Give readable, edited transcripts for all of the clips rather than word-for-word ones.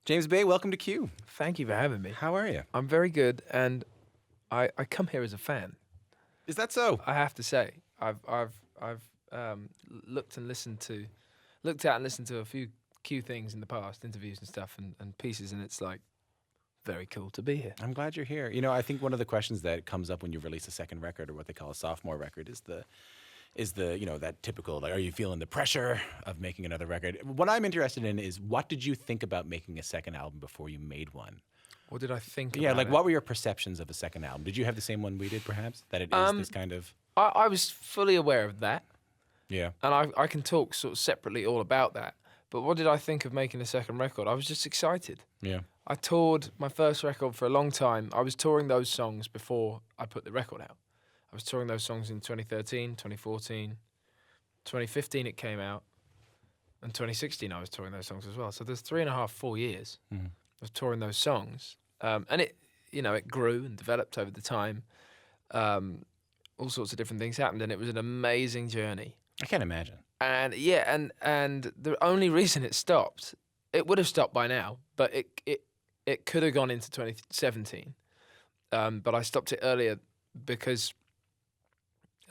James Bay, welcome to Q. Thank you for having me. How are you? I'm very good, and I come here as a fan. Is that so? I have to say, I've looked at and listened to a few Q things in the past, interviews and stuff, and pieces, and it's like very cool to be here. I'm glad you're here. You know, I think one of the questions that comes up when you release a second record, or what they call a sophomore record, is the that typical, like, are you feeling the pressure of making another record? What I'm interested in is, what did you think about making a second album before you made one? What did I think? Yeah, about like it? what were your perceptions of a second album? Did you have the same one we did, perhaps? That it is this kind of... I was fully aware of that, Yeah. and I can talk sort of separately all about that. But what did I think of making a second record? I was just excited. Yeah. I toured my first record for a long time. I was touring those songs before I put the record out. I was touring those songs in 2013, 2014, 2015 it came out, and 2016 I was touring those songs as well. So there's 3.5, 4 years Mhm. of touring those songs. And it grew and developed over the time. All sorts of different things happened, and it was an amazing journey. I can't imagine. And yeah, and the only reason it stopped, it would have stopped by now, but it could have gone into 2017. But I stopped it earlier because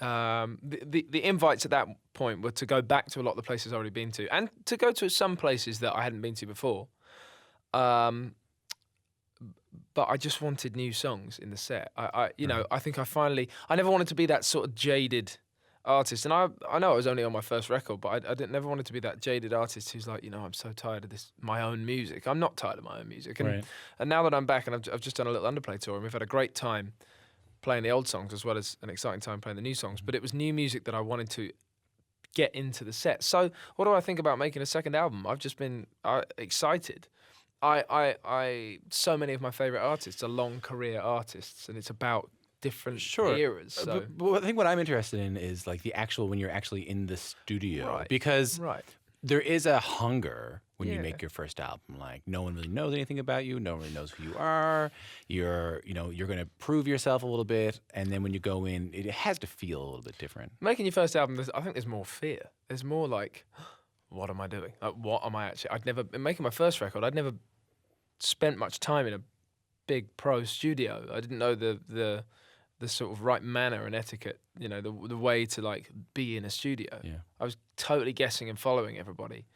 the invites at that point were to go back to a lot of the places I'd already been to, and to go to some places that I hadn't been to before. But I just wanted new songs in the set. I think I never wanted to be that sort of jaded artist. And I know I was only on my first record, but I never wanted to be that jaded artist who's like, I'm so tired of my own music. I'm not tired of my own music. And now that I'm back, and I've just done a little underplay tour, and we've had a great time playing the old songs as well as an exciting time playing the new songs. But it was new music that I wanted to get into the set. So what do I think about making a second album? I've just been excited. So many of my favorite artists are long career artists, and it's about different eras. So. But I think what I'm interested in is like the actual, when you're actually in the studio, Right. because Right. there is a hunger when you Yeah. make your first album. Like, no one really knows anything about you. No one really knows who you are. You're going to prove yourself a little bit, and then when you go in, it has to feel a little bit different. Making your first album, I think there's more fear. There's more like, what am I doing? Like, what am I actually? In making my first record, I'd never spent much time in a big pro studio. I didn't know the sort of right manner and etiquette, the way to like be in a studio. Yeah. I was totally guessing and following everybody.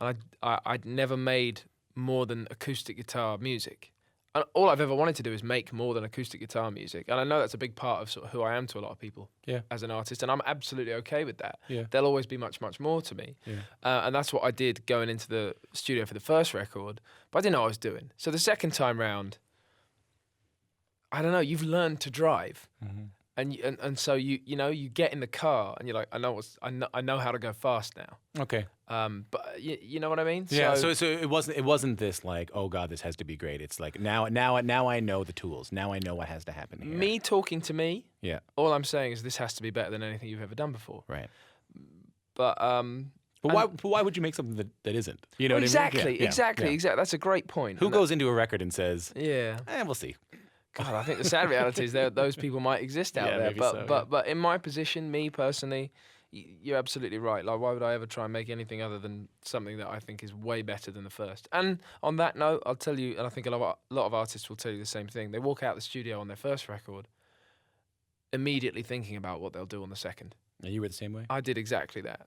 And I'd never made more than acoustic guitar music. And all I've ever wanted to do is make more than acoustic guitar music. And I know that's a big part of sort of who I am to a lot of people as an artist. And I'm absolutely okay with that. Yeah. There'll always be much, much more to me. Yeah. And that's what I did going into the studio for the first record. But I didn't know what I was doing. So the second time round, I don't know, you've learned to drive. Mm-hmm. And so you get in the car and you're like, I know how to go fast now. Okay. But you know what I mean? Yeah. So it wasn't this like, oh God, this has to be great. It's like now I know the tools. Now I know what has to happen here. Me talking to me. Yeah. All I'm saying is this has to be better than anything you've ever done before. Right. But why would you make something that isn't? You know what exactly, I mean? Yeah. exactly. That's a great point. Who goes into a record and says, Yeah. we'll see. God, I think the sad reality is that those people might exist out Yeah, there. maybe But so, but in my position, me personally, you're absolutely right. Like, why would I ever try and make anything other than something that I think is way better than the first? And on that note, I'll tell you, and I think a lot of artists will tell you the same thing. They walk out the studio on their first record, immediately thinking about what they'll do on the second. Are you were the same way? I did exactly that.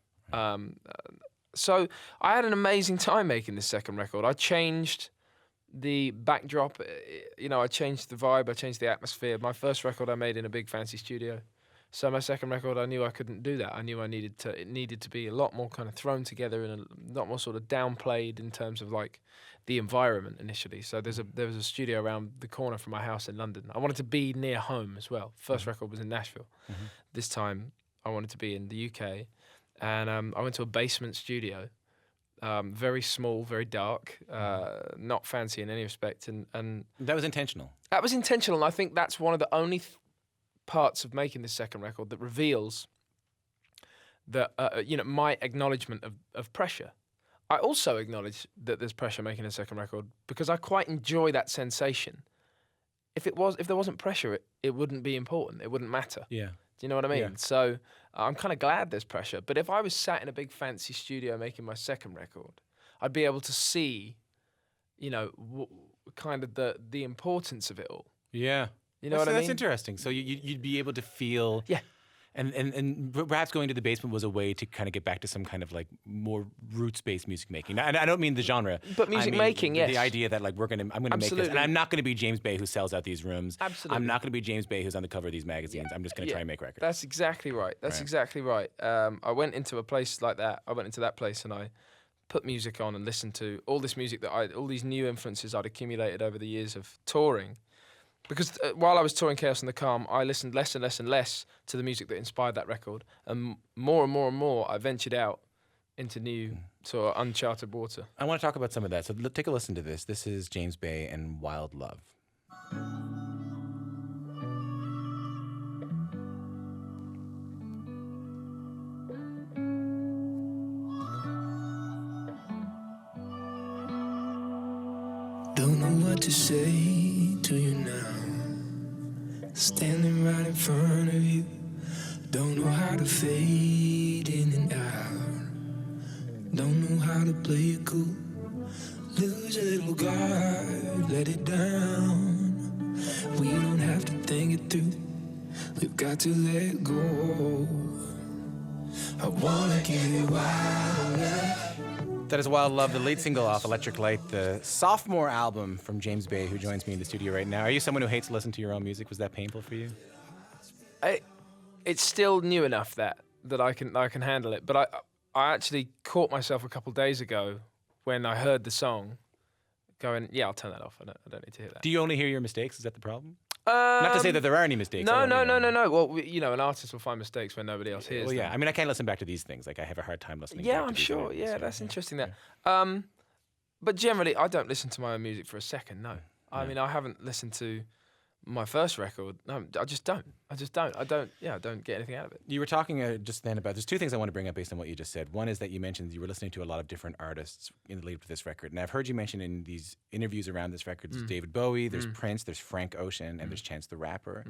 So I had an amazing time making this second record. I changed the backdrop, I changed the vibe, I changed the atmosphere. My first record I made in a big fancy studio. So my second record, I knew I couldn't do that. I knew it needed to be a lot more kind of thrown together and a lot more sort of downplayed in terms of like the environment initially. So there was a studio around the corner from my house in London. I wanted to be near home as well. First record was in Nashville. Mm-hmm. This time I wanted to be in the UK, and I went to a basement studio. Very small, very dark, not fancy in any respect, and That was intentional. that was intentional. And I think that's one of the only parts of making this second record that reveals that my acknowledgement of pressure. I also acknowledge that there's pressure making a second record because I quite enjoy that sensation. If there wasn't pressure, it wouldn't be important. It wouldn't matter. Yeah. Do you know what I mean? Yeah. So I'm kind of glad there's pressure. But if I was sat in a big fancy studio making my second record, I'd be able to see you know, kind of the importance of it all. Yeah. You know what I mean? That's interesting. So you'd be able to feel. Yeah. And perhaps going to the basement was a way to kind of get back to some kind of like more roots-based music making. And I don't mean the genre, But music making, the, yes. The idea that like I'm gonna make this, Absolutely. and I'm not gonna be James Bay who sells out these rooms. Absolutely. I'm not gonna be James Bay who's on the cover of these magazines. I'm just gonna try and make records. That's exactly right. That's exactly right. I went into a place like that. I went into that place and I put music on and listened to all this music all these new influences I'd accumulated over the years of touring. Because while I was touring Chaos and the Calm, I listened less and less and less to the music that inspired that record. And more and more and more, I ventured out into new sort of uncharted water. I want to talk about some of that. So take a listen to this. This is James Bay and Wild Love. Don't know what to say to you now. Standing right in front of you. Don't know how to fade in and out. Don't know how to play it cool. Lose a little guard, let it down. We don't have to think it through. We've got to let go. I wanna give you wild love. That is Wild Love, the lead single off Electric Light, the sophomore album from James Bay, who joins me in the studio right now. Are you someone who hates to listen to your own music? Was that painful for you? It's still new enough that I can handle it. But I actually caught myself a couple of days ago when I heard the song, going, yeah, I'll turn that off. I don't need to hear that. Do you only hear your mistakes? Is that the problem? Not to say that there are any mistakes. No. Well, you know, an artist will find mistakes when nobody else hears them. Yeah. I mean, I can't listen back to these things. Like, I have a hard time listening. Yeah, back to I'm these sure. records. Yeah, that's interesting. That. But generally, I don't listen to my own music for a second. No. I mean, I haven't listened to my first record. No, I just don't. I don't get anything out of it. You were talking just then about, there's two things I want to bring up based on what you just said. One is that you mentioned you were listening to a lot of different artists in the lead up to this record. And I've heard you mention in these interviews around this record, there's David Bowie, there's Prince, there's Frank Ocean, and there's Chance the Rapper.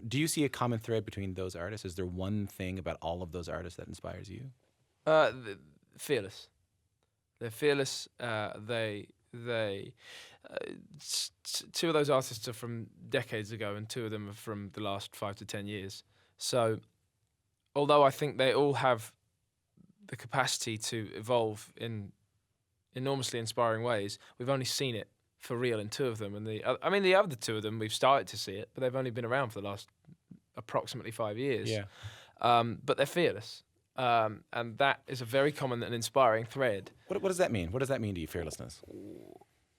Do you see a common thread between those artists? Is there one thing about all of those artists that inspires you? Fearless. They're fearless. Two of those artists are from decades ago, and two of them are from the last 5 to 10 years. So, although I think they all have the capacity to evolve in enormously inspiring ways, we've only seen it for real in two of them. And the other two of them, we've started to see it, but they've only been around for the last approximately 5 years. Yeah. But they're fearless. And that is a very common and inspiring thread. What does that mean? What does that mean to you, fearlessness?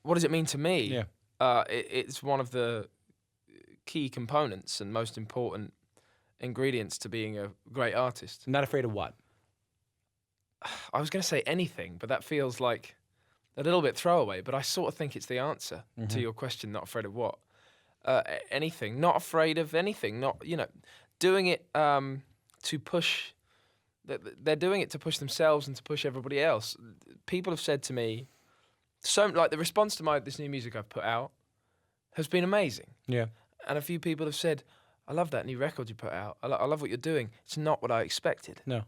What does it mean to me? Yeah. It's one of the key components and most important ingredients to being a great artist. Not afraid of what? I was going to say anything, but that feels like a little bit throwaway, but I sort of think it's the answer to your question, not afraid of what? Anything. Not afraid of anything. Not, doing it to push... They're doing it to push themselves and to push everybody else. People have said to me, the response to this new music I've put out has been amazing. Yeah. And a few people have said, I love that new record you put out. I love what you're doing. It's not what I expected. No.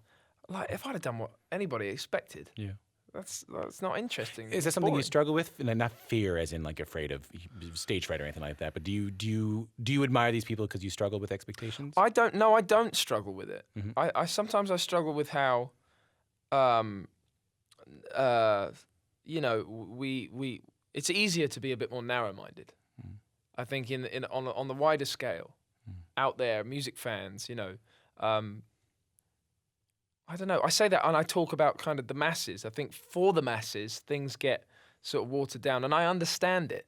Like, if I'd have done what anybody expected, Yeah. that's not interesting. Is that something you struggle with? And not fear, as in like afraid of stage fright or anything like that. But do you admire these people because you struggle with expectations? I don't struggle with it. Mm-hmm. I sometimes struggle with how, we it's easier to be a bit more narrow-minded. I think on the wider scale, out there, music fans, I don't know. I say that and I talk about kind of the masses. I think for the masses, things get sort of watered down, and I understand it.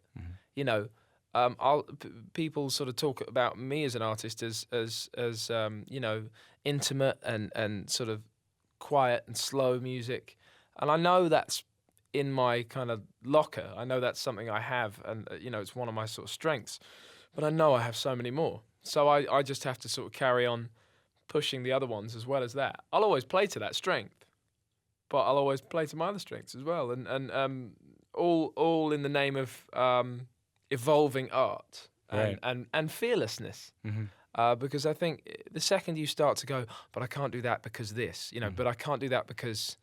People sort of talk about me as an artist as intimate and sort of quiet and slow music, and I know that's in my kind of locker. I know that's something I have, and it's one of my sort of strengths. But I know I have so many more, so I just have to sort of carry on pushing the other ones as well as that. I'll always play to that strength, but I'll always play to my other strengths as well, and all in the name of evolving art and fearlessness. Because I think the second you start to go, but I can't do that because this, but I can't do that because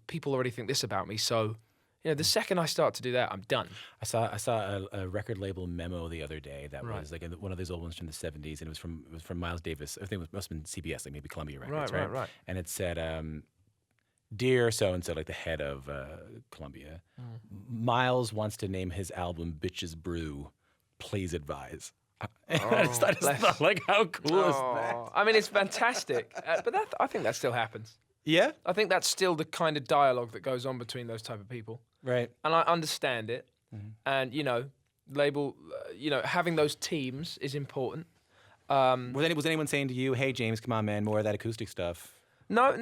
people already think this about me, so The second I start to do that, I'm done. I saw a record label memo the other day that Right. was like one of those old ones from the '70s, and it was from Miles Davis. I think it must have been CBS, like maybe Columbia Records, right? Right. And it said, "Dear so and so, like the head of Columbia, Miles wants to name his album Bitches Brew. Please advise." And I just thought, like, how cool is that? I mean, it's fantastic. But I think that still happens. Yeah, I think that's still the kind of dialogue that goes on between those type of people. right. And I understand it. And, label, having those teams is important. Was anyone saying to you, "Hey James, come on, man, more of that acoustic stuff"? No,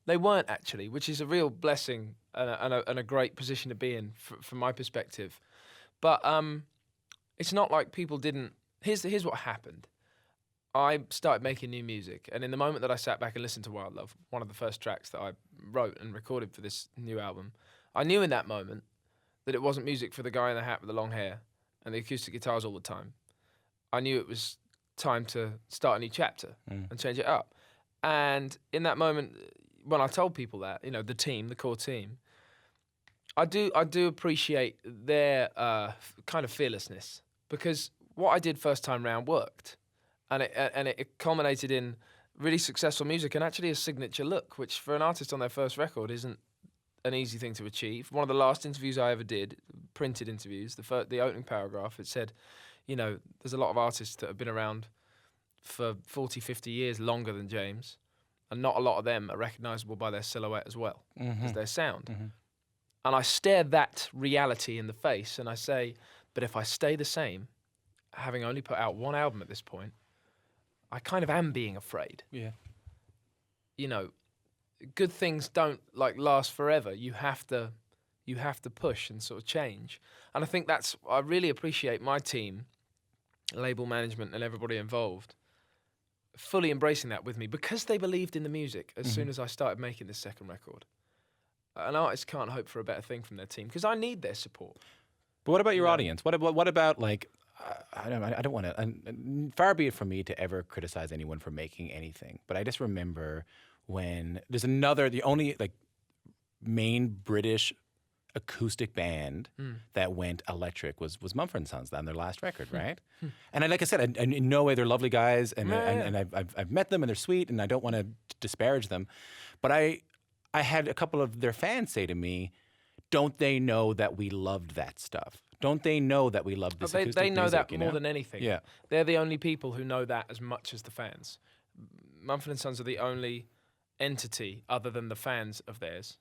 they weren't actually, which is a real blessing and a great position to be in from my perspective. But it's not like people didn't. Here's what happened. I started making new music, and in the moment that I sat back and listened to Wild Love, one of the first tracks that I wrote and recorded for this new album, I knew in that moment that it wasn't music for the guy in the hat with the long hair and the acoustic guitars all the time. I knew it was time to start a new chapter and change it up. And in that moment, when I told people that, the team, the core team, I do appreciate their kind of fearlessness, because what I did first time round worked. And it culminated in really successful music and actually a signature look, which for an artist on their first record isn't an easy thing to achieve. One of the last interviews I ever did, printed interviews, the opening paragraph, it said, there's a lot of artists that have been around for 40, 50 years longer than James, and not a lot of them are recognisable by their silhouette as well as their sound. And I stare that reality in the face and I say, but if I stay the same, having only put out one album at this point, I kind of am being afraid. Yeah. Good things don't last forever. You have to push and sort of change. And I think I really appreciate my team, label management and everybody involved, fully embracing that with me because they believed in the music as soon as I started making this second record. An artist can't hope for a better thing from their team because I need their support. But what about your audience? What about like? I don't want to. Far be it from me to ever criticize anyone for making anything, but I just remember when there's the only main British acoustic band that went electric was Mumford & Sons on their last record, right? And like I said, in no way they're lovely guys, and I've met them and they're sweet, and I don't want to disparage them, but I had a couple of their fans say to me, "Don't they know that we loved that stuff? Don't they know that we loved this acoustic music?" They know that more than anything. Yeah. They're the only people who know that as much as the fans. Mumford & Sons are the only entity other than the fans of theirs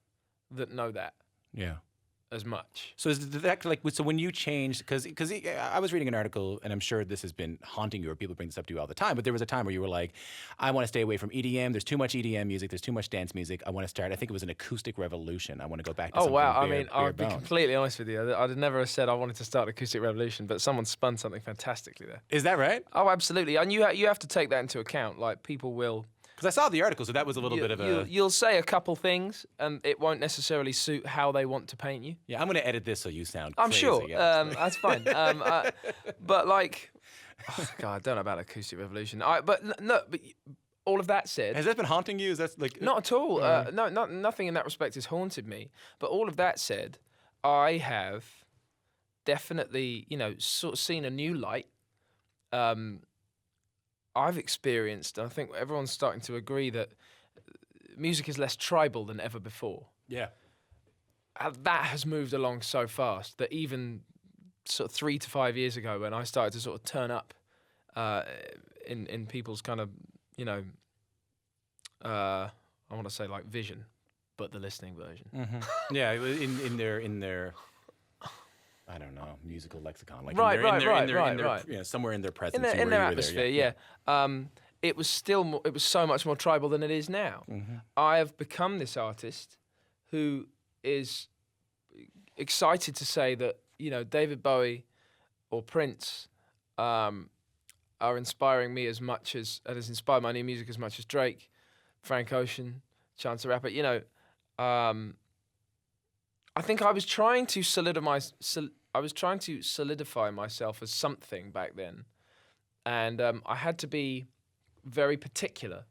that know that Yeah. as much. So is that so when you changed, because I was reading an article, and I'm sure this has been haunting you, or people bring this up to you all the time, but there was a time where you were like, I want to stay away from EDM. There's too much EDM music. There's too much dance music. I want to start, I think it was an acoustic revolution. I want to go back to something I'll be completely honest with you. I'd never have said I wanted to start an acoustic revolution, but someone spun something fantastically there. Is that right? Oh, absolutely. And you have to take that into account. Like, people will... Because I saw the article, so that was a little bit of a... You'll say a couple things, and it won't necessarily suit how they want to paint you. Yeah, I'm going to edit this so you sound I'm crazy. sure. Yeah. That's fine. But like... Oh, God, I don't know about acoustic revolution. But all of that said... Has that been haunting you? Is that like... Not at all. Nothing in that respect has haunted me. But all of that said, I have definitely, sort of seen a new light. I've experienced, and I think everyone's starting to agree, that music is less tribal than ever before. Yeah. That has moved along so fast that even sort of 3 to 5 years ago, when I started to sort of turn up in people's kind of, I want to say like vision, but the listening version. Mm-hmm. Yeah, in their I don't know, musical lexicon. Like Right. somewhere in their presence. In their atmosphere, yeah. It was so much more tribal than it is now. Mm-hmm. I have become this artist who is excited to say that, David Bowie or Prince are inspiring me as much as, and has inspired my new music as much as Drake, Frank Ocean, Chance the Rapper. I think I was trying to solidify myself as something back then, and I had to be very particular.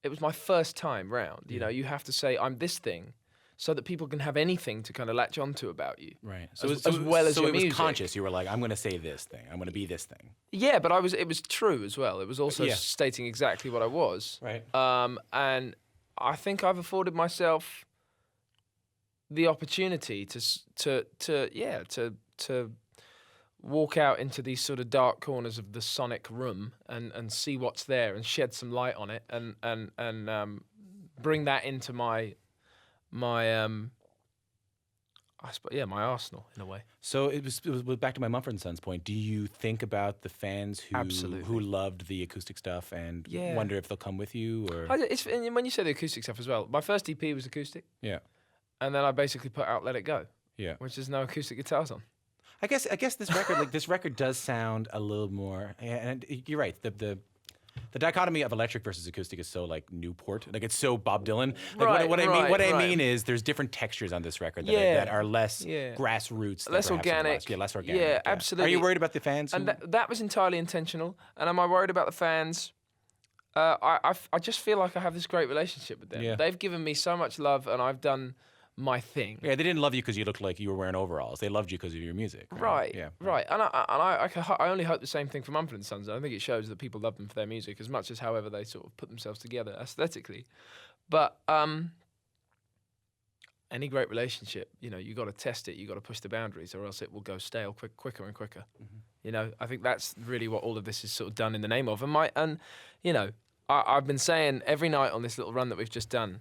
It was my first time round. You have to say I'm this thing so that people can have anything to kind of latch onto about you. Right. As well as so your it was music. conscious. You were like, I'm going to say this thing. I'm going to be this thing. Yeah, but it was true as well. It was also Yeah. stating exactly what I was. Right. And I think I've afforded myself the opportunity to walk out into these sort of dark corners of the sonic room and see what's there and shed some light on it and bring that into my arsenal in a way. So it was back to my Mumford & Sons point. Do you think about the fans Absolutely. who loved the acoustic stuff and Yeah. wonder if they'll come with you? Or And when you say the acoustic stuff as well, my first EP was acoustic, yeah, and then I basically put out Let It Go, yeah. which is no acoustic guitars on. I guess this record this record does sound a little more. And you're right. The dichotomy of electric versus acoustic is so like Newport, like it's so Bob Dylan. Like Right, what I right. mean is there's different textures on this record that, Yeah, that are less yeah. grassroots, than Less perhaps in the organic. last- Yeah, less organic. Yeah, absolutely. Are you worried about the fans? And who- that was entirely intentional. And am I worried about the fans? I just feel like I have this great relationship with them. Yeah. They've given me so much love, and I've done my thing. Yeah, they didn't love you because you looked like you were wearing overalls. They loved you because of your music. Right, Yeah. right. And I only hope the same thing for Mumford & Sons. I think it shows that people love them for their music as much as however they sort of put themselves together aesthetically. But any great relationship, you got to test it, you got to push the boundaries, or else it will go stale quicker and quicker. Mm-hmm. I think that's really what all of this is sort of done in the name of. I've been saying every night on this little run that we've just done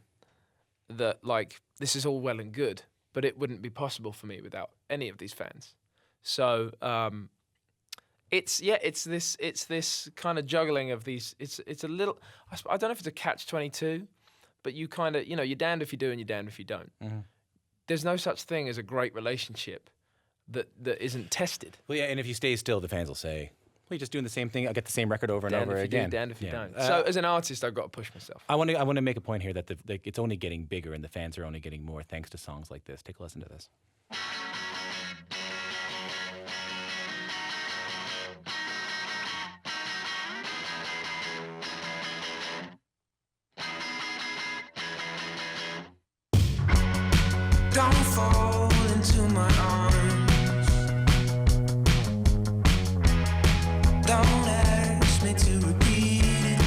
that, like, this is all well and good, but it wouldn't be possible for me without any of these fans. So it's this kind of juggling of these. It's a little. I don't know if it's a catch-22, but you kind of you're damned if you do and you're damned if you don't. Mm-hmm. There's no such thing as a great relationship that isn't tested. Well, yeah, and if you stay still, the fans will say, "Well, you're just doing the same thing. I get the same record over and Damned over if you again." do, damned if you Yeah. don't. So as an artist, I've got to push myself. I want to make a point here that it's only getting bigger and the fans are only getting more thanks to songs like this. Take a listen to this. Don't fall into my arms. Don't ask me to repeat it.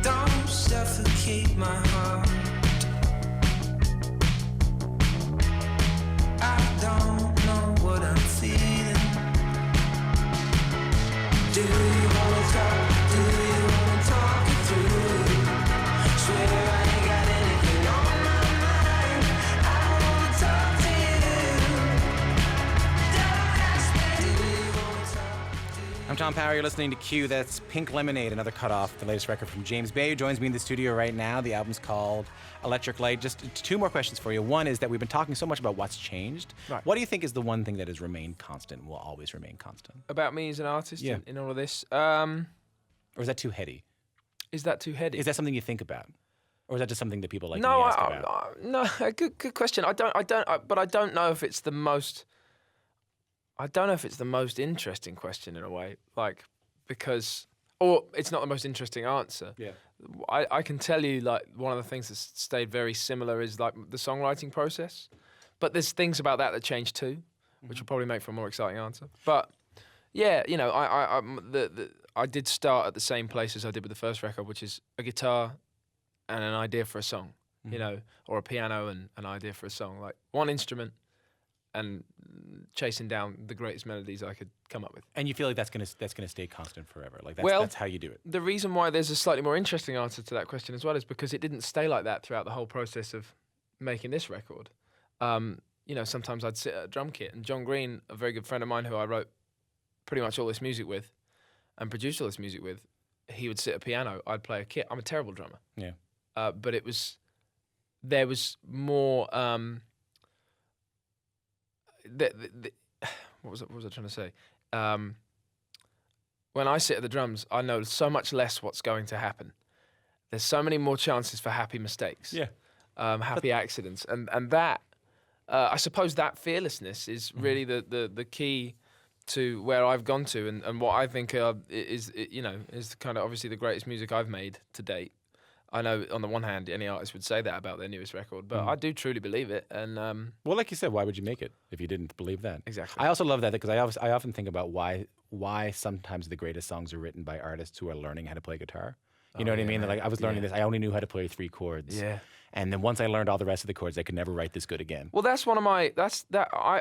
Don't suffocate my heart. I don't know what I'm feeling. Do you wanna talk? Do you wanna talk it through? Swear I ain't got anything on my mind. I wanna talk to you. Don't ask me. Do you wanna talk? I'm Tom Power. You're listening to Q. That's Pink Lemonade, another cut off the latest record from James Bay, who joins me in the studio right now. The album's called Electric Light. Just two more questions for you. One is that we've been talking so much about what's changed. Right. What do you think is the one thing that has remained constant and will always remain constant? About me as an artist Yeah. in all of this. Or is that too heady? Is that too heady? Is that something you think about? Or is that just something that people like No, me ask about? no. Good question. But I don't know if it's the most. I don't know if it's the most interesting question in a way, or it's not the most interesting answer. Yeah. I can tell you, like, one of the things that's stayed very similar is like the songwriting process, but there's things about that changed too, which will probably make for a more exciting answer. But yeah, I did start at the same place as I did with the first record, which is a guitar and an idea for a song, or a piano and an idea for a song, like one instrument and chasing down the greatest melodies I could come up with. And you feel like that's gonna stay constant forever. Like Well, that's how you do it. The reason why there's a slightly more interesting answer to that question as well is because it didn't stay like that throughout the whole process of making this record. Sometimes I'd sit at a drum kit, and John Green, a very good friend of mine who I wrote pretty much all this music with and produced all this music with, he would sit at a piano, I'd play a kit. I'm a terrible drummer. Yeah. But there was more. What was I trying to say? When I sit at the drums, I know so much less what's going to happen. There's so many more chances for happy mistakes, Yeah. happy accidents, and that I suppose that fearlessness is really the key to where I've gone to, and what I think is kind of obviously the greatest music I've made to date. I know on the one hand, any artist would say that about their newest record, but I do truly believe it. And Well, like you said, why would you make it if you didn't believe that? Exactly. I also love that because I often think about why sometimes the greatest songs are written by artists who are learning how to play guitar. You know what I mean? man. Like I was learning this. I only knew how to play 3 chords. Yeah. And then once I learned all the rest of the chords, I could never write this good again. Well, that's one of my.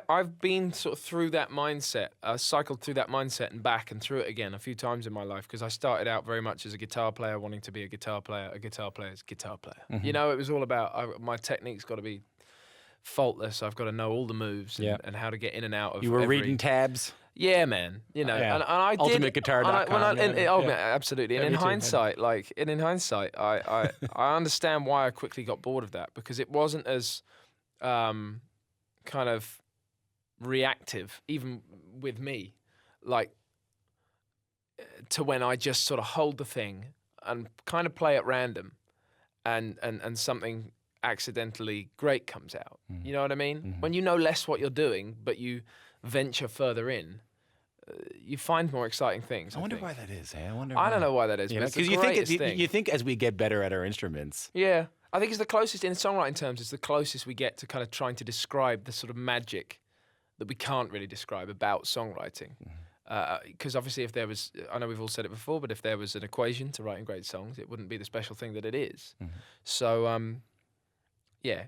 I've been sort of through that mindset. I cycled through that mindset and back and through it again a few times in my life because I started out very much as a guitar player, wanting to be a guitar player. A guitar player's guitar player. Mm-hmm. You know, it was all about my technique's got to be faultless. I've got to know all the moves and how to get in and out of. You were every, reading tabs. Yeah, man. You know, Yeah. and I did. UltimateGuitar.com, Man, absolutely. And Yeah, in me too. hindsight, I understand why I quickly got bored of that because it wasn't as kind of reactive, even with me, like to when I just sort of hold the thing and kind of play at random, and something accidentally great comes out. You know what I mean? When you know less what you're doing, but you venture further in, you find more exciting things. I wonder think. why that is. Hey? I don't know why that is, You but know, it's the you greatest think thing. you think as we get better at our instruments. Yeah, I think it's the closest in songwriting terms. It's the closest we get to kind of trying to describe the sort of magic that we can't really describe about songwriting. Because obviously, if there was, I know we've all said it before, but if there was an equation to writing great songs, it wouldn't be the special thing that it is. So, yeah,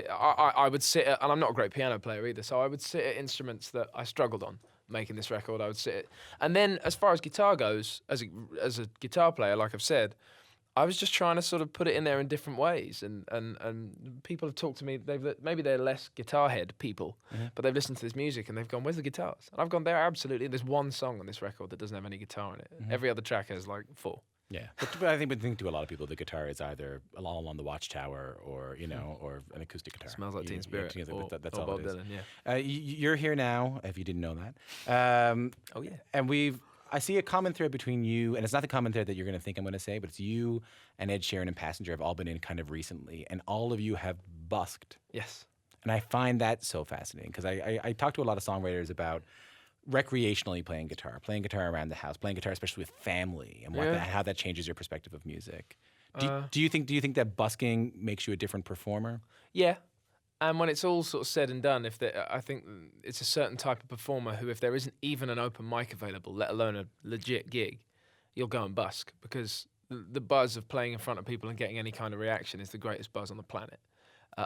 I would sit at, and I'm not a great piano player either, so I would sit at instruments that I struggled on making this record. I would sit at, and then as far as guitar goes, as a guitar player, like I've said, I was just trying to sort of put it in there in different ways, and people have talked to me. Maybe they're less guitar head people, but they've listened to this music and they've gone, "Where's the guitars?" And I've gone, "There, absolutely." There's one song on this record that doesn't have any guitar in it. Every other track has like 4. Yeah, but I think to a lot of people, the guitar is either all on the Watchtower or or an acoustic guitar. Smells Like Teen Spirit. That's or all Bob it is. Dylan, yeah. You're here now, if you didn't know that. Oh yeah. And I see a common thread between you, and it's not the common thread that you're going to think I'm going to say, but it's you and Ed Sheeran and Passenger have all been in kind of recently, and all of you have busked. Yes. And I find that so fascinating because I talk to a lot of songwriters about recreationally playing guitar around the house, playing guitar especially with family, and how that changes your perspective of music. Do you think that busking makes you a different performer? Yeah. And when it's all sort of said and done, I think it's a certain type of performer who, if there isn't even an open mic available, let alone a legit gig, you'll go and busk because the buzz of playing in front of people and getting any kind of reaction is the greatest buzz on the planet.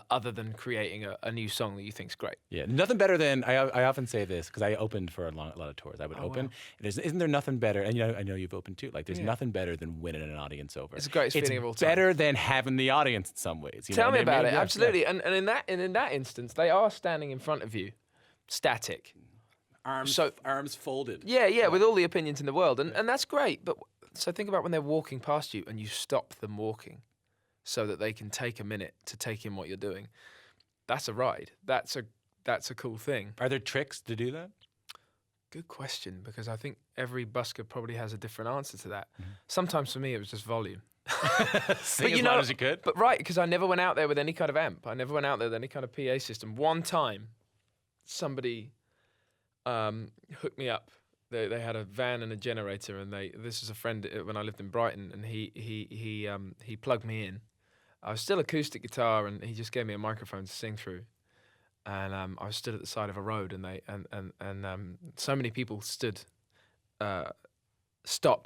Other than creating a new song that you think's great. Yeah, nothing better than I often say this because I opened for a lot of tours. I would open. Wow. Isn't there nothing better? And I know you've opened too. Like, there's nothing better than winning an audience over. It's the greatest feeling of all time. Better than having the audience in some ways. Tell me about it. Yeah, Absolutely. yeah. And in that instance, they are standing in front of you, static. Arms folded. Yeah, with all the opinions in the world, and that's great. But so think about when they're walking past you and you stop them walking, so that they can take a minute to take in what you're doing. That's a ride. That's a cool thing. Are there tricks to do that? Good question, because I think every busker probably has a different answer to that. Sometimes for me it was just volume. Sing as loud as you could. But right, because I never went out there with any kind of amp. I never went out there with any kind of PA system. One time, somebody hooked me up. They had a van and a generator, and this is a friend when I lived in Brighton, and he plugged me in. I was still acoustic guitar, and he just gave me a microphone to sing through. And I was stood at the side of a road, and so many people stopped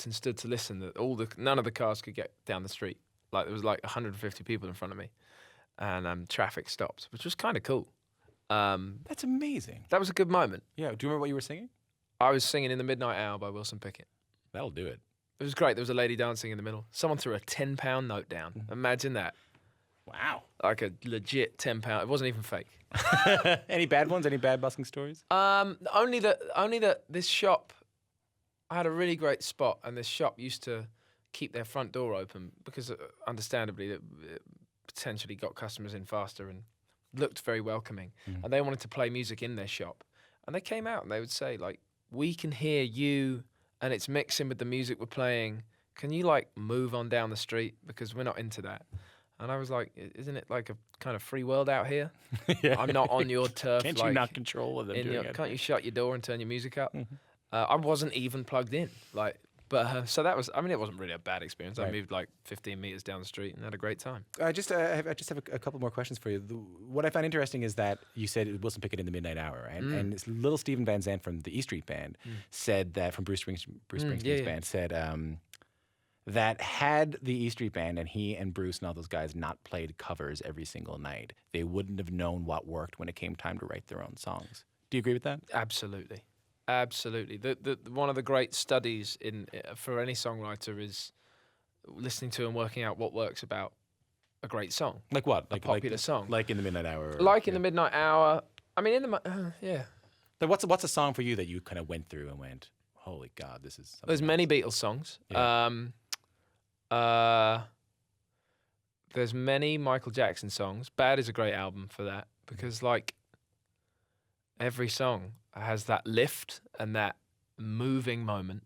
and stood to listen that none of the cars could get down the street. Like there was like 150 people in front of me, and traffic stopped, which was kind of cool. That's amazing. That was a good moment. Yeah. Do you remember what you were singing? I was singing "In the Midnight Hour" by Wilson Pickett. That'll do it. It was great. There was a lady dancing in the middle. Someone threw a £10 note down. Imagine that. Wow. Like a legit £10. It wasn't even fake. Any bad ones? Any bad busking stories? Only that this shop, I had a really great spot, and this shop used to keep their front door open because, understandably, it potentially got customers in faster and looked very welcoming. And they wanted to play music in their shop. And they came out and they would say, like, "We can hear you, and it's mixing with the music we're playing. Can you, like, move on down the street? Because we're not into that." And I was like, "Isn't it like a kind of free world out here? Yeah. I'm not on your turf. Can't like, you not control what they're doing? can't you shut your door and turn your music up?" I wasn't even plugged in. Like, But so that was, I mean, it wasn't really a bad experience. I Right. moved like 15 meters down the street and had a great time. I just have a couple more questions for you. What I find interesting is that you said Wilson Pickett in the Midnight Hour, and it's little Stephen Van Zandt from the E Street Band said that, from Bruce Springsteen's band, said that had the E Street Band and he and Bruce and all those guys not played covers every single night, they wouldn't have known what worked when it came time to write their own songs. Do you agree with that? Absolutely. Absolutely. The one of the great studies for any songwriter is listening to and working out what works about a great song. Like what? A popular song. Like in the Midnight Hour. Like in the Midnight Hour. I mean, yeah. Like what's a song for you that you kind of went through and went, holy God, this is something There's else? many Beatles songs. Yeah. There's many Michael Jackson songs. Bad is a great album for that because, like, every song has that lift and that moving moment,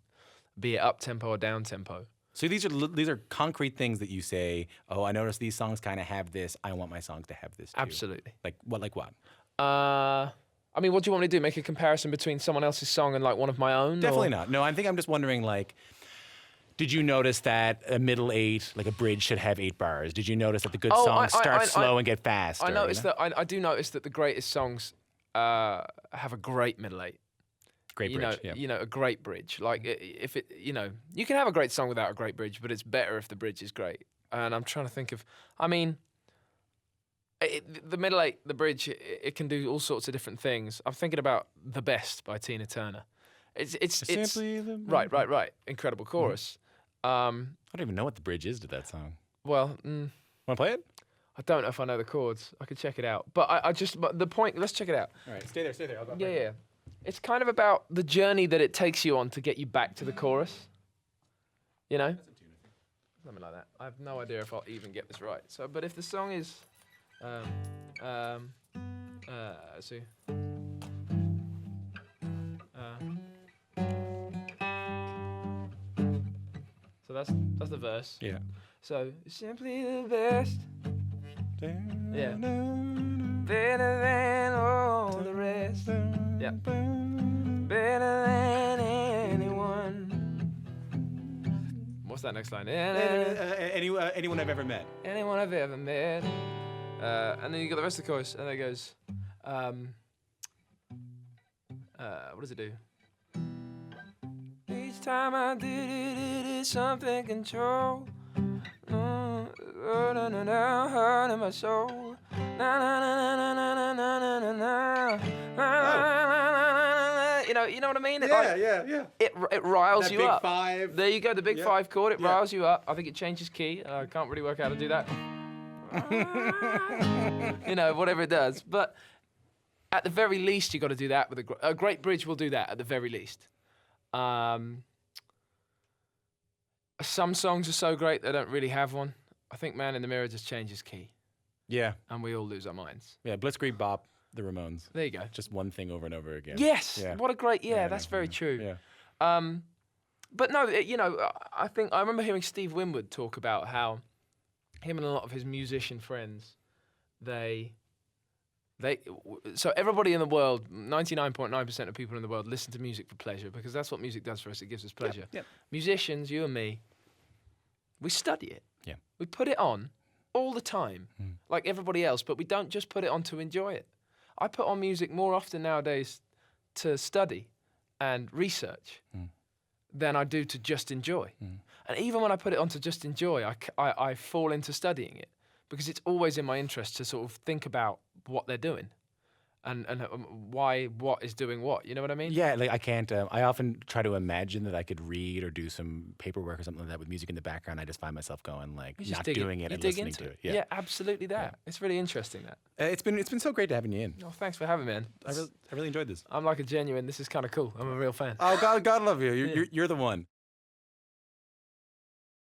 be it up tempo or down tempo. So these are concrete things that you say, oh, I noticed these songs kind of have this. I want my songs to have this too. Absolutely. Like what? Like what? I mean, what do you want me to do? Make a comparison between someone else's song and like one of my own? Definitely not. No, I think I'm just wondering, like, did you notice that a middle 8, like a bridge, should have 8 bars? Did you notice that the good songs start slow and get fast? I noticed that. I do notice that the greatest songs have a great middle 8. Great bridge. Yeah. You know, a great bridge. Like if it, you know, you can have a great song without a great bridge, but it's better if the bridge is great. And I'm trying to think of, I mean, the middle 8, the bridge, it can do all sorts of different things. I'm thinking about "The Best" by Tina Turner. It's Simply the right. Incredible chorus. I don't even know what the bridge is to that song. Well, Want to play it? I don't know if I know the chords. I could check it out. But but the point, let's check it out. All right, stay there. I'll go. Yeah. It's kind of about the journey that it takes you on to get you back to the chorus. You know? Something like that. I have no idea if I'll even get this right. So, but if the song is, let's see. So that's the verse. Yeah. So, simply the best. Yeah. Better than all the rest. Yeah. Better than anyone. What's that next line? Anyone I've ever met. Anyone I've ever met. And then you got the rest of the chorus, and it goes, what does it do? Each time I did it is something control. Heart in my soul. You know what I mean? Yeah. It riles That you big up. 5. There you go, the big Yeah. 5 chord. It Yeah. riles you up. I think it changes key. I can't really work out how to do that. Whatever it does. But at the very least, you got to do that with a great bridge. Will do that at the very least. Some songs are so great they don't really have one. I think "Man in the Mirror" just changes key, Yeah. and we all lose our minds. Yeah. Blitzkrieg Bop, the Ramones. There you go. Just one thing over and over again. Yes. Yeah. What a great. Yeah, I that's know, very yeah. true. Yeah. But no, I think I remember hearing Steve Winwood talk about how him and a lot of his musician friends, so everybody in the world, 99.9% of people in the world listen to music for pleasure because that's what music does for us. It gives us pleasure. Yep. Musicians, you and me, we study it. Yeah. We put it on all the time, like everybody else, but we don't just put it on to enjoy it. I put on music more often nowadays to study and research than I do to just enjoy. And even when I put it on to just enjoy, I fall into studying it because it's always in my interest to sort of think about what they're doing and why what is doing what. You know what I mean? Yeah, like I can't. I often try to imagine that I could read or do some paperwork or something like that with music in the background. I just find myself going like You just not dig doing it You and dig listening into to it. it. Yeah, absolutely that. Yeah. It's really interesting that. It's been so great having you in. Oh, thanks for having me, man. I really enjoyed this. I'm like a genuine. This is kind of cool. I'm a real fan. Oh God love you. You're the one.